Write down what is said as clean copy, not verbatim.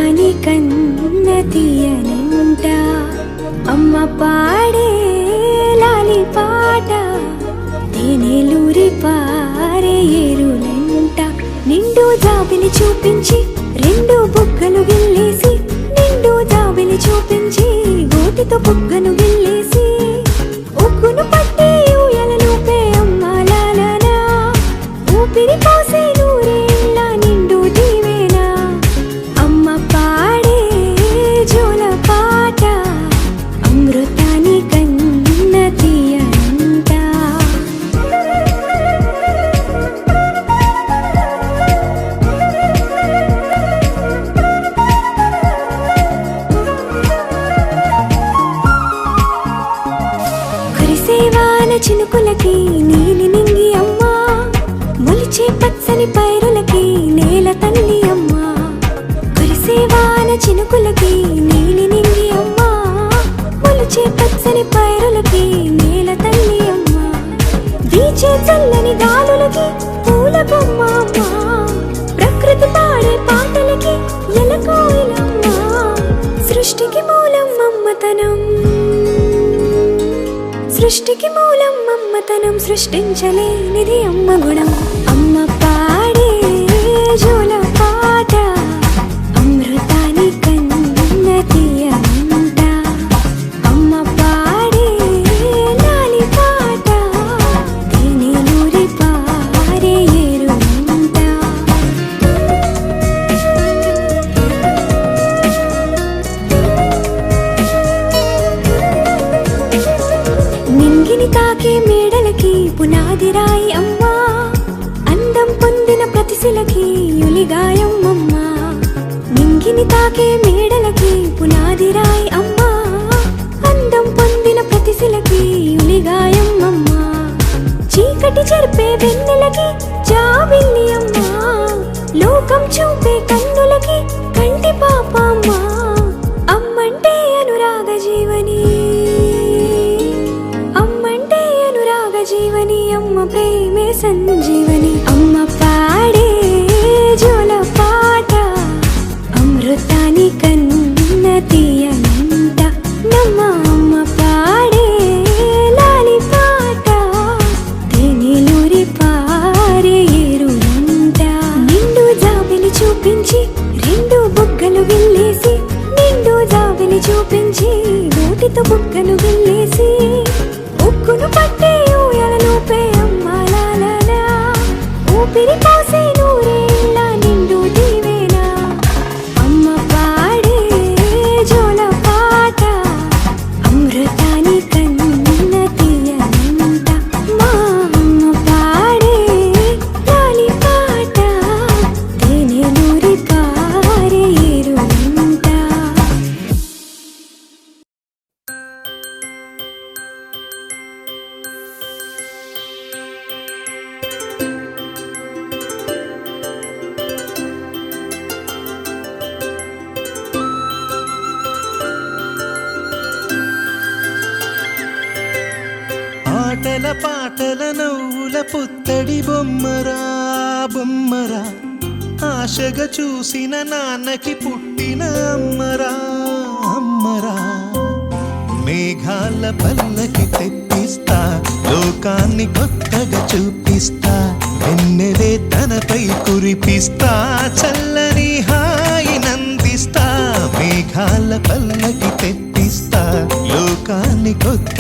అమృతాని కన్న తీయనంట అమ్మ పాడే లాలి పాట తేనెలూరి పారే ఏరులంట నిండు జాబిలి చూపించి రెండు బుగ్గలు గిల్లేసి నిండు జాబిలి చూపించి గోటితో బుగ్గను గిల్లేసి ఉగ్గును పట్టి ఊయలను పే అమ్మ లాలనా ఊపిరి పోసే నూరేళ్ళ నిండు దీవేనా అమ్మ పాడే జోల పాట అమృతాని కన్న తీయనంట కురిసేవాన చినుకులకి నీలి నింగి అమ్మా మొలిచే పచ్చని పైరులకి నేల తల్లి అమ్మా కురిసేవాన చినుకులకి నీలి నింగి అమ్మా మొలిచే పచ్చని పైరులకి నేల తల్లి అమ్మా వీచే చల్లని గాలులకి పూల బొమ్మ అమ్మా ప్రకృతి పాడే పాటలకి ఎలకోయిలమ్మా సృష్టికి మూలం మమ్మతనం సృష్టికి మూలం మమ్మతనం సృష్టించలేనిది అమ్మ గుణం అమ్మ పాడే జోల పాట అమృతాని కన్న తీయనంట అమ్మ పాడే లాలి పాట తేనెలూరి పారే ఏరులంట నింగిని తాకే మేడలకి పునాది రాయి అమ్మా అందం పొందిన ప్రతిశిలకి యులిగాయం అమ్మా నింగిని తాకే మేడలకి పునాది రాయి అమ్మా అందం పొందిన ప్రతిశిలకి యులిగాయం అమ్మా చీకటి చెరిపే వెన్నెలకి జాబిల్లి అమ్మా లోకం చూపే కన్నులకి కంటి పాప అమ్మా అమ్మంటే అనురాగ జీవని అమ్మంటే అనురాగ జీవని అమ్మ ప్రేమే సంజీవని అమ్మ పాడే జోల పాట అమృతాని కన్న తీయనంట నమ్మ అమ్మ పాడే లాలి పాట తేనెలూరి పారే ఏరులంట నిండు జాబిలి చూపించి రెండు బుగ్గలు గిల్లేసి నిండు జాబిలి చూపించి నోటితో బుగ్గను గిల్లేసి ఉగ్గును పట్టి ఊయలను పే అమ్మ లాలనా ఊపిరి పోసే నూరేళ్ళ నిండు దీవేనా అమ్మ పాడే జోల పాట అమృతాని కన్న తీయనంట మా అమ్మ పాడే లాలి పాట తేనెలూరి పారే ఏరులంట ఆటల పాటల నవ్వుల పుత్తడి బొమ్మరా బొమ్మరా ఆశగా చూసిన నాన్నకి పుట్టిన అమ్మరా అమ్మరా మేఘాల పల్లకి తెప్పిస్తా లోకాన్ని కొత్తగా చూపిస్తా వెన్నెలే తనపై కురిపిస్తా చల్లని హాయి నందిస్తా మేఘాల పల్లకి తెప్పిస్తా లోకాన్ని కొత్త